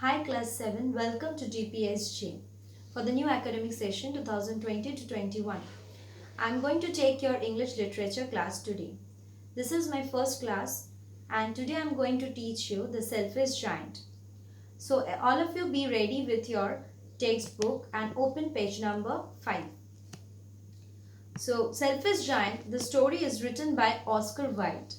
Hi Class 7, welcome to GPSG for the new academic session 2020 to 21. I'm going to take your English literature class today. This is my first class and today I'm going to teach you the Selfish Giant. So all of you be ready with your textbook and open page number 5. So Selfish Giant, the story is written by Oscar Wilde.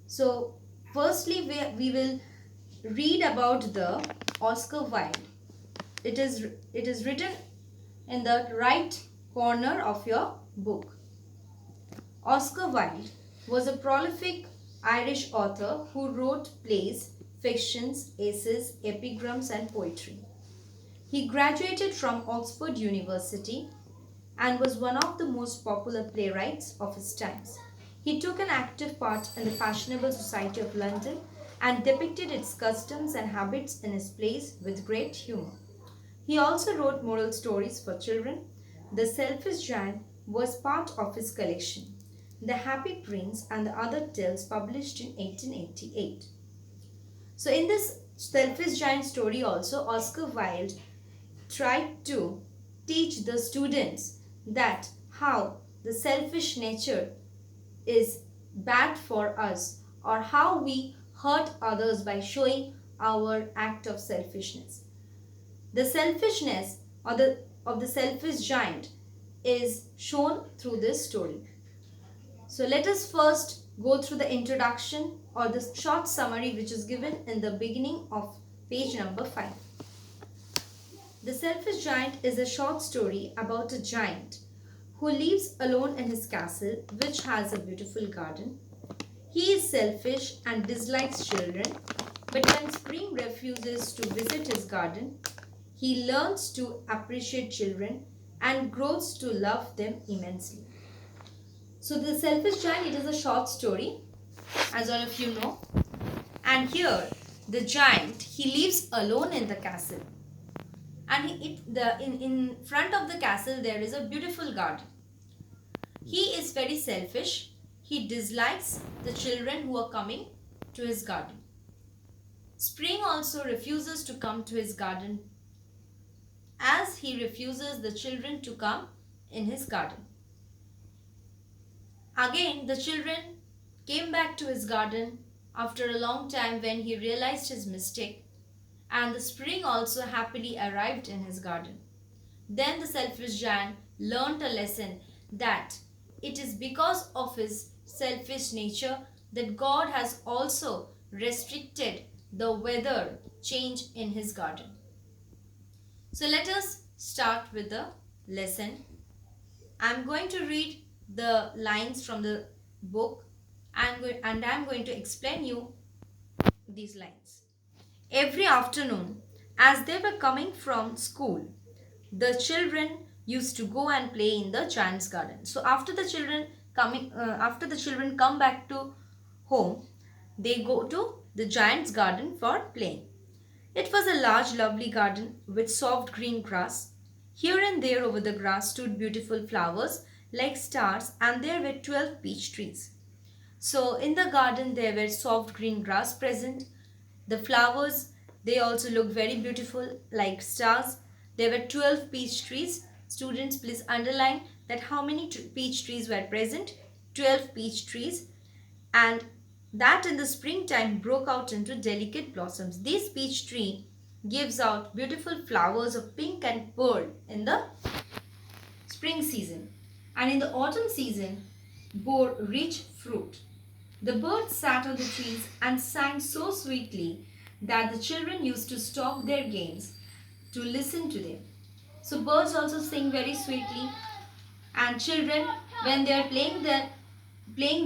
So firstly we will read about the Oscar Wilde. It is written in the right corner of your book. Oscar Wilde was a prolific Irish author who wrote plays, fictions, essays, epigrams and poetry. He graduated from Oxford University and was one of the most popular playwrights of his times. He took an active part in the fashionable society of London and depicted its customs and habits in his plays with great humor. He also wrote moral stories for children. The Selfish Giant was part of his collection, The Happy Prince and the Other Tales, published in 1888. So in this Selfish Giant story also, Oscar Wilde tried to teach the students that how the selfish nature is bad for us, or how we hurt others by showing our act of selfishness. The selfishness of the selfish giant is shown through this story. So let us first go through the introduction or the short summary which is given in the beginning of page number 5. The Selfish Giant is a short story about a giant who lives alone in his castle, which has a beautiful garden. He is selfish and dislikes children, but when spring refuses to visit his garden, he learns to appreciate children and grows to love them immensely. So the Selfish Giant, it is a short story, as all of you know. And here, the giant, he lives alone in the castle. And in front of the castle, there is a beautiful garden. He is very selfish. He dislikes the children who are coming to his garden. Spring also refuses to come to his garden, as he refuses the children to come in his garden. Again, the children came back to his garden after a long time when he realized his mistake, and the spring also happily arrived in his garden. Then the Selfish Giant learnt a lesson that it is because of his selfish nature that God has also restricted the weather change in his garden. So let us start with the lesson. I am going to read the lines from the book and I am going to explain you these lines. Every afternoon, as they were coming from school, the children used to go and play in the giant's garden. So after the children come back to home, they go to the giant's garden for playing. It was a large, lovely garden with soft green grass. Here and there over the grass stood beautiful flowers like stars, and there were 12 peach trees. So in the garden there were soft green grass present. The flowers, they also looked very beautiful like stars. There were 12 peach trees. Students, please underline that how many peach trees were present. 12 peach trees. And that in the springtime broke out into delicate blossoms. This peach tree gives out beautiful flowers of pink and pearl in the spring season, and in the autumn season bore rich fruit. The birds sat on the trees and sang so sweetly that the children used to stop their games to listen to them. So birds also sing very sweetly, and children, when they are playing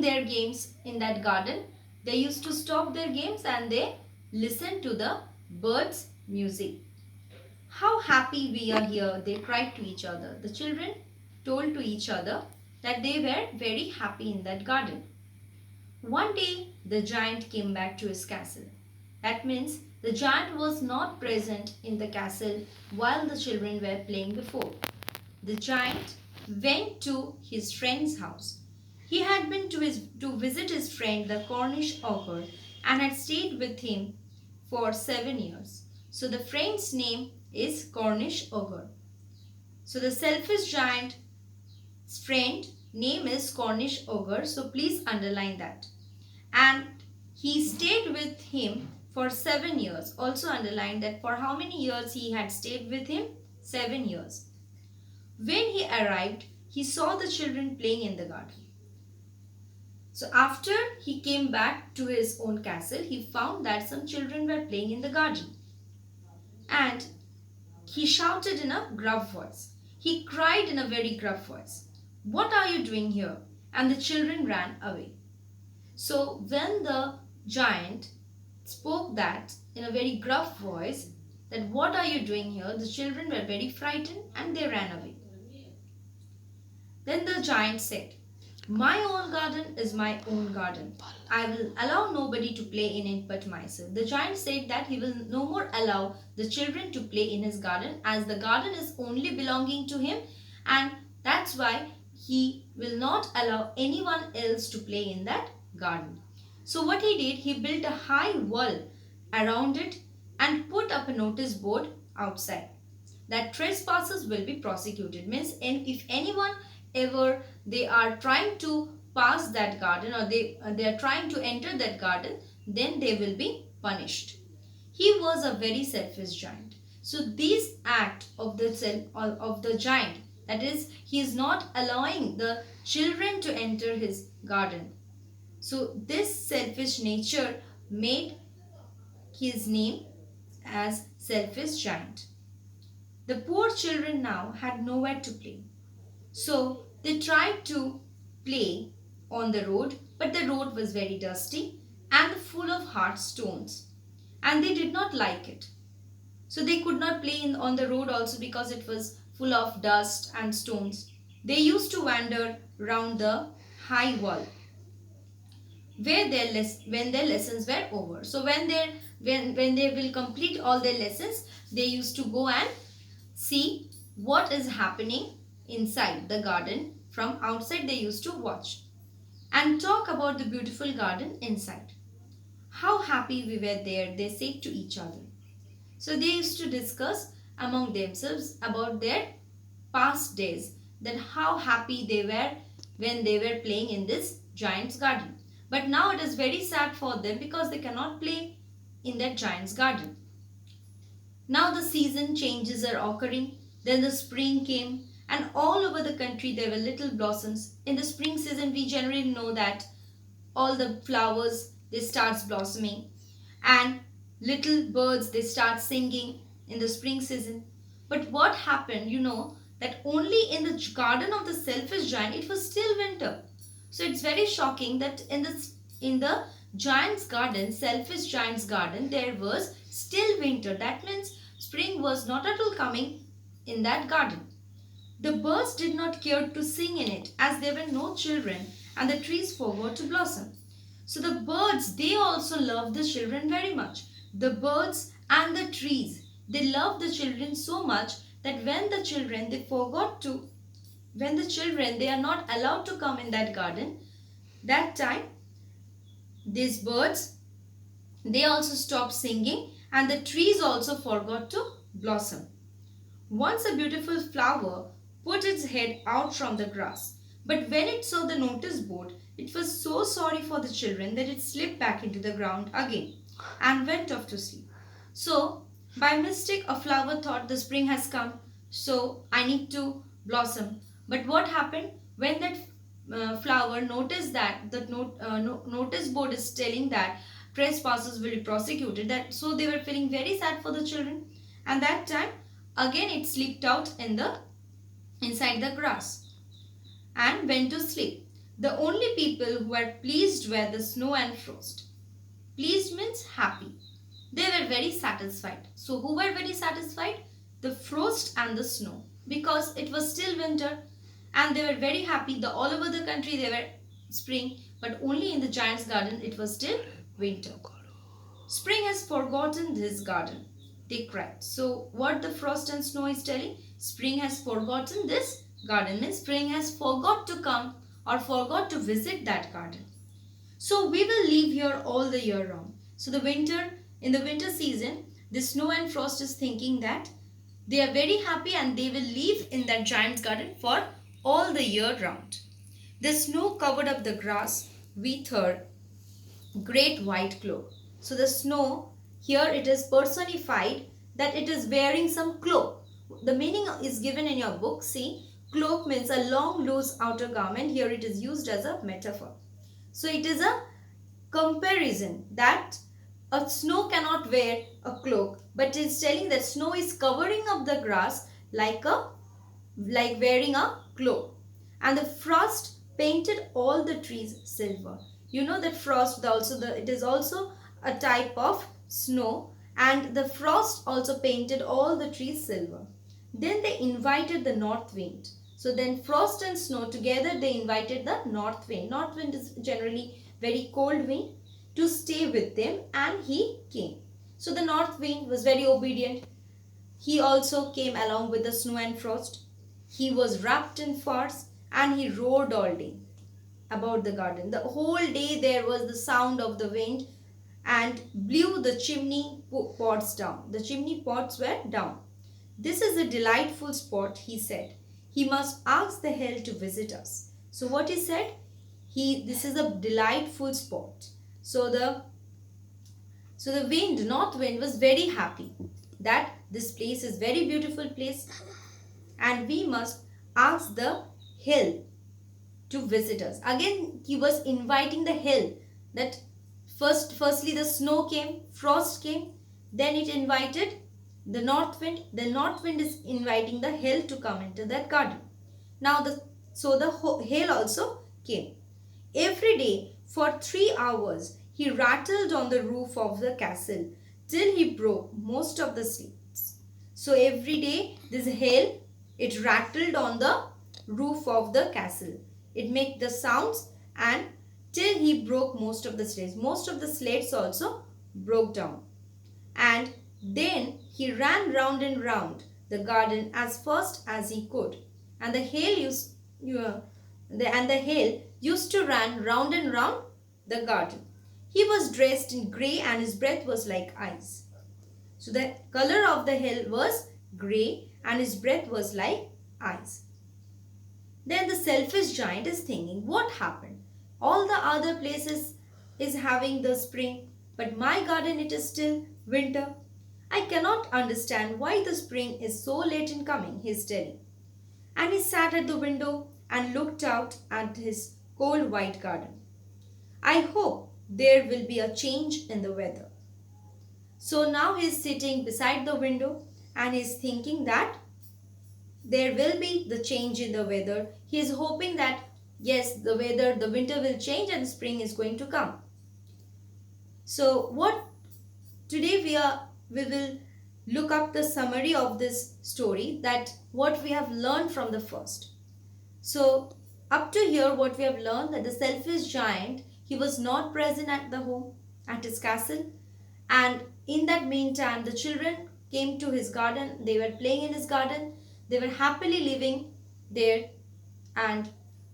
their games in that garden, they used to stop their games and they listen to the birds' music. How happy we are here, they cried to each other. The children told to each other that they were very happy in that garden. One day, the giant came back to his castle. That means the giant was not present in the castle while the children were playing before. The giant went to his friend's house. He had been to visit his friend the Cornish ogre and had stayed with him for 7 years. So the friend's name is Cornish ogre. So the selfish giant's friend name is Cornish ogre. So please underline that. And he stayed with him for 7 years. Also underline that for how many years he had stayed with him? 7 years. When he arrived, he saw the children playing in the garden. So after he came back to his own castle, he found that some children were playing in the garden. And he shouted in a gruff voice. He cried in a very gruff voice, "What are you doing here?" And the children ran away. So when the giant spoke that in a very gruff voice, that "what are you doing here?" the children were very frightened and they ran away. Then the giant said, "My own garden is my own garden. I will allow nobody to play in it but myself." The giant said that he will no more allow the children to play in his garden, as the garden is only belonging to him, and that's why he will not allow anyone else to play in that garden. So what he did, he built a high wall around it and put up a notice board outside that trespassers will be prosecuted. Means if anyone ever they are trying to pass that garden, or they are trying to enter that garden, then they will be punished. He was a very selfish giant. So this act of the giant, that is, he is not allowing the children to enter his garden. So this selfish nature made his name as selfish giant. The poor children now had nowhere to play. So they tried to play on the road, but the road was very dusty and full of hard stones, and they did not like it. So they could not play on the road also, because it was full of dust and stones. They used to wander round the high wall when their lessons were over. So when they will complete all their lessons, they used to go and see what is happening inside the garden. From outside they used to watch and talk about the beautiful garden inside. How happy we were there, they said to each other. So they used to discuss among themselves about their past days, that how happy they were when they were playing in this giant's garden. But now it is very sad for them, because they cannot play in that giant's garden. Now the season changes are occurring. Then the spring came, and all over the country there were little blossoms. In the spring season, we generally know that all the flowers, they starts blossoming, and little birds, they start singing in the spring season. But what happened, that only in the garden of the selfish giant, it was still winter. So it's very shocking that in the giant's garden, selfish giant's garden, there was still winter. That means spring was not at all coming in that garden. The birds did not care to sing in it, as there were no children and the trees forgot to blossom. So the birds, they also loved the children very much. The birds and the trees, they loved the children so much that when the children, they are not allowed to come in that garden, that time these birds, they also stopped singing, and the trees also forgot to blossom. Once a beautiful flower put its head out from the grass, but when it saw the notice board, it was so sorry for the children that it slipped back into the ground again and went off to sleep. So by mistake, a flower thought the spring has come, so I need to blossom. But what happened when that flower noticed that the notice board is telling that trespassers will be prosecuted, that so they were feeling very sad for the children, and that time again it slipped out inside the grass and went to sleep. The only people who were pleased were the snow and frost. Pleased means happy. They were very satisfied. So who were very satisfied? The frost and the snow, because it was still winter and they were very happy. All over the country they were spring, but only in the giant's garden it was still winter. Spring has forgotten this garden, they cried. So what the frost and snow is telling? Spring has forgotten this garden, means spring has forgot to come or forgot to visit that garden. So we will live here all the year round. So in the winter season, The Snow and Frost is thinking that they are very happy and they will live in that giant's garden for all the year round. The snow covered up the grass with her great white cloak. So the snow here it is personified that it is wearing some cloak. The meaning is given in your book. See, cloak means a long loose outer garment. Here it is used as a metaphor. So it is a comparison that a snow cannot wear a cloak, but it is telling that snow is covering up the grass like wearing a cloak. And the frost painted all the trees silver. You know that frost it is also a type of snow, and the frost also painted all the trees silver. Then they invited the north wind. So then frost and snow together they invited the north wind. North wind is generally very cold wind to stay with them, and he came. So the north wind was very obedient. He also came along with the snow and frost. He was wrapped in furs and he roared all day about the garden. The whole day there was the sound of the wind and blew the chimney pots down. The chimney pots were down. This is a delightful spot, he said. He must ask the hell to visit us. So what he said? This is a delightful spot. So the north wind was very happy that this place is very beautiful place and we must ask the hill to visit us. Again, he was inviting the hill that firstly the snow came, frost came, then it invited the north wind. The north wind is inviting the hill to come into that garden. Now the hill also came. Every day for 3 hours he rattled on the roof of the castle till he broke most of the slates. So every day this hail, it rattled on the roof of the castle. It made the sounds and till he broke most of the slates. Most of the slates also broke down. And then he ran round and round the garden as fast as he could. And the hail used to run round and round the garden. He was dressed in grey and his breath was like ice. So the color of the hill was grey and his breath was like ice. Then the selfish giant is thinking, what happened? All the other places is having the spring, but my garden it is still winter. I cannot understand why the spring is so late in coming, he is telling. And he sat at the window and looked out at his cold white garden. I hope there will be a change in the weather. So now he is sitting beside the window and he is thinking that there will be the change in the weather. He is hoping that yes, the winter will change and spring is going to come. So today we will look up the summary of this story, that what we have learned from the first. So up to here what we have learned, that the selfish giant, he was not present at the home, at his castle, and in that meantime the children came to his garden, they were playing in his garden, they were happily living there.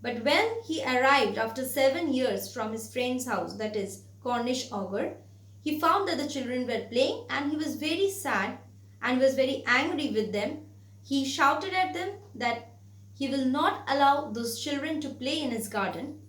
But when he arrived after 7 years from his friend's house, that is Cornish ogre, he found that the children were playing and he was very sad and was very angry with them. He shouted at them that he will not allow those children to play in his garden,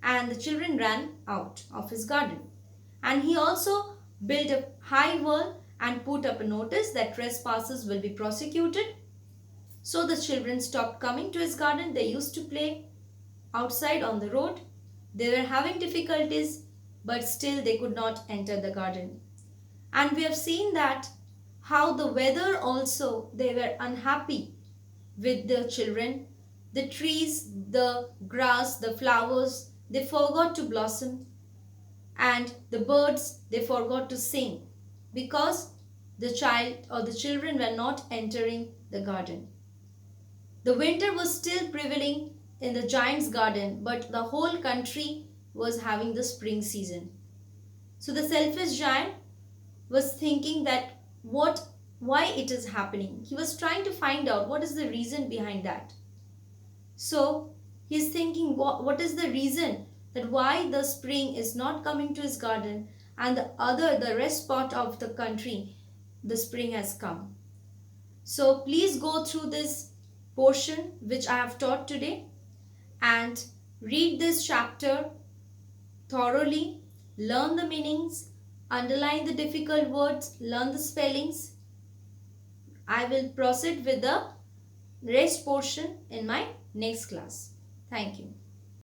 and the children ran out of his garden. And he also built a high wall and put up a notice that trespassers will be prosecuted. So the children stopped coming to his garden. They used to play outside on the road. They were having difficulties, but still they could not enter the garden. And we have seen that how the weather also, they were unhappy with the children. The trees, the grass, the flowers, they forgot to blossom. And the birds, they forgot to sing because the child or the children were not entering the garden. The winter was still prevailing in the giant's garden, but the whole country was having the spring season. So the selfish giant was thinking that why it is happening. He was trying to find out what is the reason behind that. So he is thinking what is the reason that why the spring is not coming to his garden and the rest part of the country the spring has come. So please go through this portion which I have taught today and read this chapter thoroughly, learn the meanings, underline the difficult words, learn the spellings. I will proceed with the rest portion in my next class. Thank you.